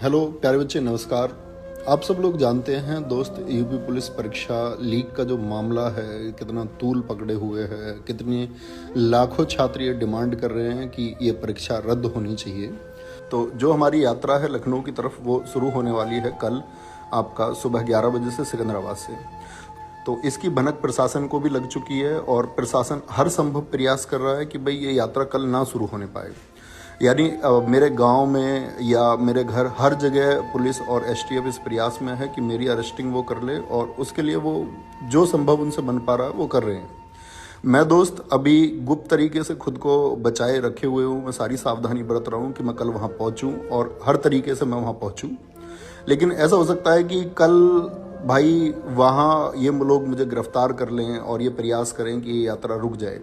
Hello प्यारे बच्चे, नमस्कार। आप सब लोग जानते हैं दोस्त, यूपी पुलिस परीक्षा लीक का जो मामला है कितना तूल पकड़े हुए है, कितने लाखों छात्र ये डिमांड कर रहे हैं कि ये परीक्षा रद्द होनी चाहिए। तो जो हमारी यात्रा है लखनऊ की तरफ वो शुरू होने वाली है कल आपका सुबह 11 बजे से सिकंदराबाद से। तो इसकी भनक प्रशासन को भी लग चुकी है और प्रशासन हर संभव प्रयास कर रहा है कि भाई ये यात्रा कल ना शुरू होने पाए। यानी मेरे गांव में या मेरे घर हर जगह पुलिस और एसटीएफ इस प्रयास में है कि मेरी अरेस्टिंग वो कर ले और उसके लिए वो जो संभव उनसे बन पा रहा है वो कर रहे हैं। मैं दोस्त अभी गुप्त तरीके से खुद को बचाए रखे हुए हूँ। मैं सारी सावधानी बरत रहा हूँ कि मैं कल वहाँ पहुँचूँ और हर तरीके से मैं वहाँ पहुँचूँ। लेकिन ऐसा हो सकता है कि कल भाई वहाँ ये लोग मुझे गिरफ्तार कर लें और ये प्रयास करें कि ये यात्रा रुक जाए।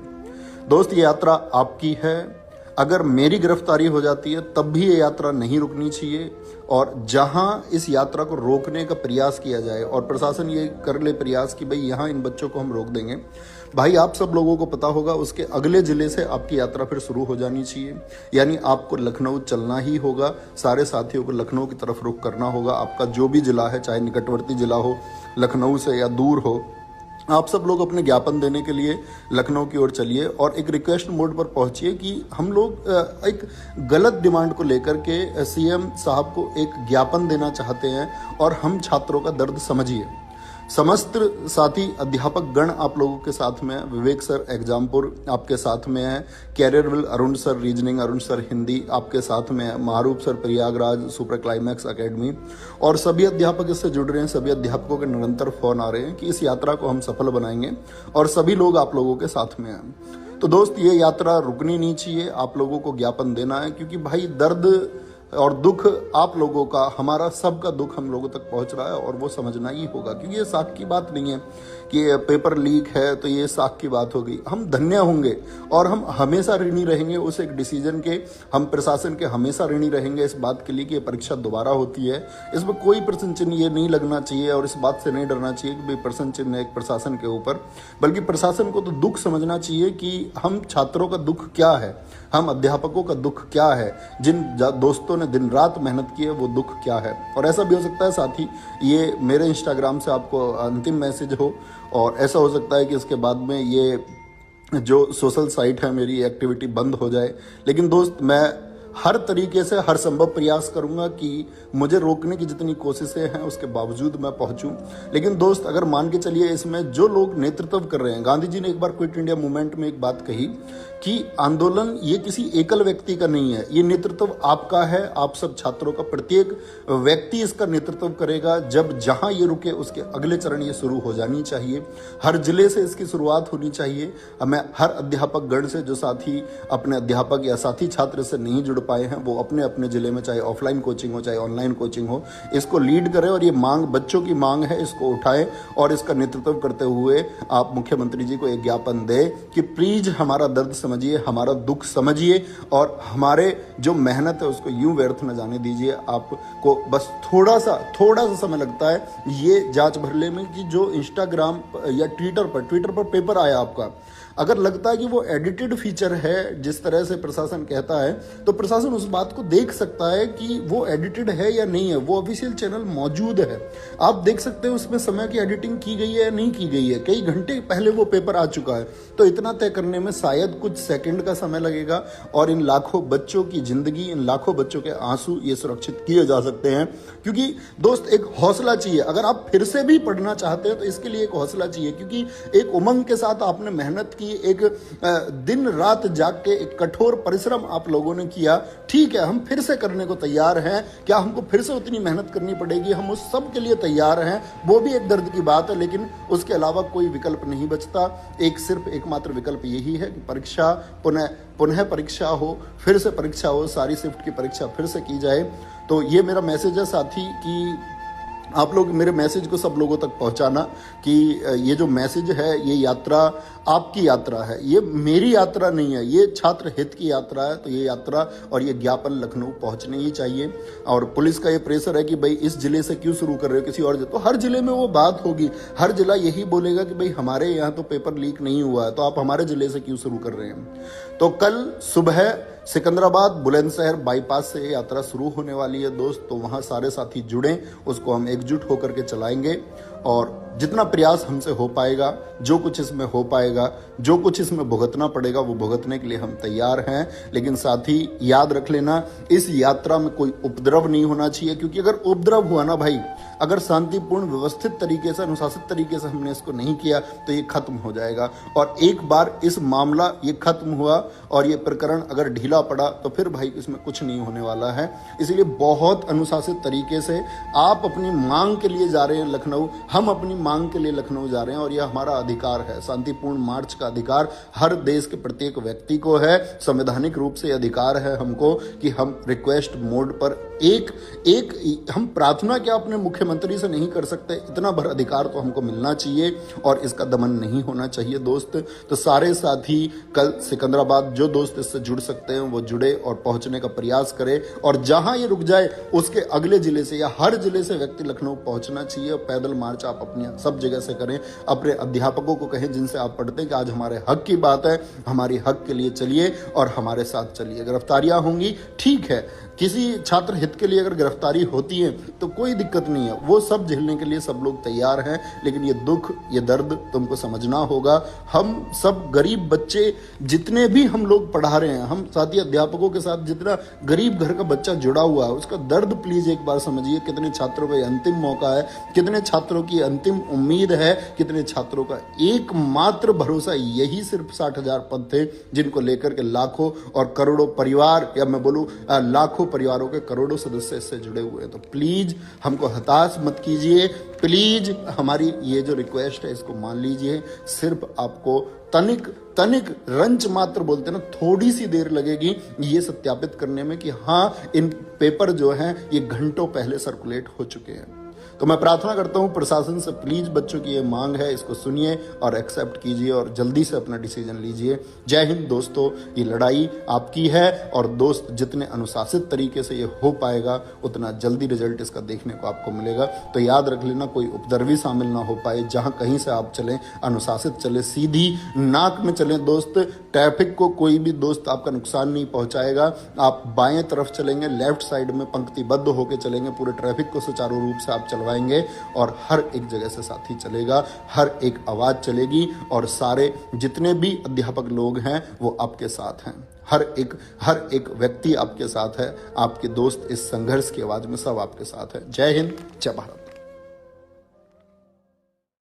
दोस्त, ये यात्रा आपकी है। अगर मेरी गिरफ्तारी हो जाती है तब भी ये यात्रा नहीं रुकनी चाहिए और जहां इस यात्रा को रोकने का प्रयास किया जाए और प्रशासन ये कर ले प्रयास कि भाई यहाँ इन बच्चों को हम रोक देंगे, भाई आप सब लोगों को पता होगा उसके अगले ज़िले से आपकी यात्रा फिर शुरू हो जानी चाहिए। यानी आपको लखनऊ चलना ही होगा, सारे साथियों को लखनऊ की तरफ रुख करना होगा। आपका जो भी ज़िला है, चाहे निकटवर्ती ज़िला हो लखनऊ से या दूर हो, आप सब लोग अपने ज्ञापन देने के लिए लखनऊ की ओर चलिए और एक रिक्वेस्ट मोड पर पहुंचिए कि हम लोग एक गलत डिमांड को लेकर के सीएम साहब को एक ज्ञापन देना चाहते हैं और हम छात्रों का दर्द समझिए। समस्त साथी अध्यापक गण आप लोगों के साथ में है। विवेक सर एग्जामपुर आपके साथ में है, Careerwill Arun sir reasoning, Arun sir Hindi आपके साथ में है, Maroof sir Prayagraj super climax academy और सभी अध्यापक इससे जुड़ रहे हैं। सभी अध्यापकों के निरंतर फोन आ रहे हैं कि इस यात्रा को हम सफल बनाएंगे और सभी लोग आप लोगों के साथ में हैं। तो दोस्त, ये यात्रा रुकनी नहीं चाहिए, आप लोगों को ज्ञापन देना है क्योंकि भाई दर्द और दुख आप लोगों का, हमारा सबका दुख हम लोगों तक पहुंच रहा है और वो समझना ही होगा क्योंकि ये साख की बात नहीं है कि पेपर लीक है तो ये साख की बात होगी। हम धन्य होंगे और हम हमेशा ऋणी रहेंगे उस एक डिसीजन के। हम प्रशासन के हमेशा ऋणी रहेंगे इस बात के लिए कि ये परीक्षा दोबारा होती है। इसमें कोई प्रश्न चिन्ह ये नहीं लगना चाहिए और इस बात से नहीं डरना चाहिए कि भाई प्रश्न चिन्ह एक प्रशासन के ऊपर, बल्कि प्रशासन को तो दुख समझना चाहिए कि हम छात्रों का दुख क्या है, हम अध्यापकों का दुख क्या है, जिन दोस्तों ने दिन रात मेहनत की है वो दुख क्या है। और ऐसा भी हो सकता है साथी ये मेरे इंस्टाग्राम से आपको अंतिम मैसेज हो और ऐसा हो सकता है कि इसके बाद में ये जो सोशल साइट है मेरी एक्टिविटी बंद हो जाए। लेकिन दोस्त, मैं हर तरीके से हर संभव प्रयास करूंगा कि मुझे रोकने की जितनी कोशिशें हैं उसके बावजूद मैं पहुंचूं। लेकिन दोस्त, अगर मान के चलिए इसमें जो लोग नेतृत्व कर रहे हैं, गांधी जी ने एक बार क्विट इंडिया मूवमेंट में एक बात कही कि आंदोलन ये किसी एकल व्यक्ति का नहीं है, ये नेतृत्व आपका है, आप सब छात्रों का। प्रत्येक व्यक्ति इसका नेतृत्व करेगा। जब जहां ये रुके उसके अगले चरण ये शुरू हो जानी चाहिए। हर जिले से इसकी शुरुआत होनी चाहिए। मैं हर अध्यापक गण से, जो साथी अपने अध्यापक या साथी छात्र से नहीं जुड़ पाए हैं, वो अपने अपने जिले में चाहे ऑफलाइन कोचिंग हो चाहे ऑनलाइन कोचिंग हो, इसको लीड करें और ये मांग बच्चों की मांग है, इसको उठाएं और इसका नेतृत्व करते हुए आप मुख्यमंत्री जी को एक ज्ञापन दें कि प्लीज हमारा दर्द समझिए, हमारा दुख समझिए और हमारे जो मेहनत है उसको यूं व्यर्थ न जाने दीजिए। आपको बस थोड़ा सा समय लगता है ये जांच भरने में कि जो इंस्टाग्राम या ट्विटर पर पेपर आया आपका, अगर लगता है कि वो एडिटेड फीचर है जिस तरह से प्रशासन कहता है, तो प्रशासन उस बात को देख सकता है कि वो एडिटेड है या नहीं है। वो ऑफिशियल चैनल मौजूद है, आप देख सकते हैं उसमें समय की एडिटिंग की गई है या नहीं की गई है। कई घंटे पहले वो पेपर आ चुका है, तो इतना तय करने में शायद कुछ सेकंड का समय लगेगा और इन लाखों बच्चों की जिंदगी, इन लाखों बच्चों के आंसू ये सुरक्षित किए जा सकते हैं। क्योंकि दोस्त, एक हौसला चाहिए। अगर आप फिर से भी पढ़ना चाहते हैं तो इसके लिए एक हौसला चाहिए, क्योंकि एक उमंग के साथ आपने मेहनत की, एक दिन रात जाग के एक कठोर परिश्रम आप लोगों ने किया। ठीक है, हम फिर से करने को तैयार हैं। क्या हमको फिर से उतनी मेहनत करनी पड़ेगी? हम उस सब के लिए तैयार हैं। वो भी एक दर्द की बात है, लेकिन उसके अलावा कोई विकल्प नहीं बचता। सिर्फ एकमात्र विकल्प यही है कि परीक्षा पुनः परीक्षा हो, फिर से परीक्षा हो, सारी शिफ्ट की परीक्षा फिर से की जाए। तो ये मेरा मैसेज है साथी कि आप लोग मेरे मैसेज को सब लोगों तक पहुंचाना कि ये जो मैसेज है, ये यात्रा आपकी यात्रा है, ये मेरी यात्रा नहीं है, ये छात्र हित की यात्रा है। तो ये यात्रा और ये ज्ञापन लखनऊ पहुंचने ही चाहिए। और पुलिस का ये प्रेशर है कि भाई इस जिले से क्यों शुरू कर रहे हो, किसी और तो हर जिले में वो बात होगी, हर जिला यही बोलेगा कि भाई हमारे यहाँ तो पेपर लीक नहीं हुआ है, तो आप हमारे जिले से क्यों शुरू कर रहे हैं। तो कल सुबह सिकंदराबाद बुलंदशहर बाईपास से ये यात्रा शुरू होने वाली है दोस्त, तो वहाँ सारे साथी जुड़ें, उसको हम एकजुट होकर के चलाएंगे और जितना प्रयास हमसे हो पाएगा, जो कुछ इसमें हो पाएगा, जो कुछ इसमें भुगतना पड़ेगा वो भुगतने के लिए हम तैयार हैं। लेकिन साथ ही याद रख लेना, इस यात्रा में कोई उपद्रव नहीं होना चाहिए, क्योंकि अगर उपद्रव हुआ ना भाई, अगर शांतिपूर्ण व्यवस्थित तरीके से अनुशासित तरीके से हमने इसको नहीं किया तो ये खत्म हो जाएगा। और एक बार इस मामला ये खत्म हुआ और ये प्रकरण अगर ढीला पड़ा तो फिर भाई इसमें कुछ नहीं होने वाला है। इसलिए बहुत अनुशासित तरीके से आप अपनी मांग के लिए जा रहे हैं लखनऊ, हम अपनी मांग के लिए लखनऊ जा रहे हैं और यह हमारा अधिकार है। शांतिपूर्ण मार्च का अधिकार हर देश के प्रत्येक व्यक्ति को है। संवैधानिक रूप से अधिकार है हमको कि हम रिक्वेस्ट मोड पर एक हम प्रार्थना क्या अपने मुख्यमंत्री से नहीं कर सकते, इतना भर अधिकार तो हमको मिलना चाहिए और इसका दमन नहीं होना चाहिए दोस्त। तो सारे साथी कल सिकंदराबाद, जो दोस्त इससे जुड़ सकते हैं वो जुड़े और पहुंचने का प्रयास करें, और जहां ये रुक जाए उसके अगले जिले से या हर जिले से व्यक्ति लखनऊ पहुंचना चाहिए। पैदल मार्च आप अपनी सब जगह से करें, अपने अध्यापकों को कहें जिनसे आप पढ़ते हैं कि आज हमारे हक की बात है, हमारी हक के लिए चलिए और हमारे साथ चलिए। गिरफ्तारियां होंगी, ठीक है, किसी छात्र हित के लिए अगर गिरफ्तारी होती है तो कोई दिक्कत नहीं है, वो सब झेलने के लिए सब लोग तैयार हैं। लेकिन ये दुख, ये दर्द तुमको समझना होगा। हम सब गरीब बच्चे जितने भी हम लोग पढ़ा रहे हैं, हम साथी अध्यापकों के साथ जितना गरीब घर का बच्चा जुड़ा हुआ है, उसका दर्द प्लीज एक बार समझिए। कितने छात्रों का अंतिम मौका है, कितने छात्रों की अंतिम उम्मीद है, कितने छात्रों का एकमात्र भरोसा यही सिर्फ 60,000 पद थे, जिनको लेकर के लाखों और करोड़ों परिवार, या मैं बोलूं लाखों परिवारों के करोड़ों सदस्य इससे जुड़े हुए हैं। तो प्लीज हमको हताश मत कीजिए, प्लीज हमारी ये जो रिक्वेस्ट है इसको मान लीजिए। सिर्फ आपको तनिक रंच मात्र बोलते हैं ना, थोड़ी सी देर लगेगी ये सत्यापित करने में कि हाँ इन पेपर जो हैं ये घंटों पहले सर्कुलेट हो चुके हैं। तो मैं प्रार्थना करता हूं प्रशासन से, प्लीज बच्चों की ये मांग है, इसको सुनिए और एक्सेप्ट कीजिए और जल्दी से अपना डिसीजन लीजिए। जय हिंद दोस्तों, ये लड़ाई आपकी है और दोस्त जितने अनुशासित तरीके से ये हो पाएगा उतना जल्दी रिजल्ट इसका देखने को आपको मिलेगा। तो याद रख लेना, कोई उपद्रवी शामिल ना हो पाए। जहां कहीं से आप चलें अनुशासित चले, सीधी नाक में चलें दोस्त। ट्रैफिक को कोई भी दोस्त आपका नुकसान नहीं पहुंचाएगा। आप बाएं तरफ चलेंगे, लेफ्ट साइड में पंक्तिबद्ध होकर चलेंगे, पूरे ट्रैफिक को सुचारू रूप से आप चलवाएंगे और हर एक जगह से साथी चलेगा, हर एक आवाज चलेगी और सारे जितने भी अध्यापक लोग हैं वो आपके साथ हैं। हर एक व्यक्ति आपके साथ है, आपके दोस्त इस संघर्ष की आवाज में सब आपके साथ है। जय हिंद, जय भारत।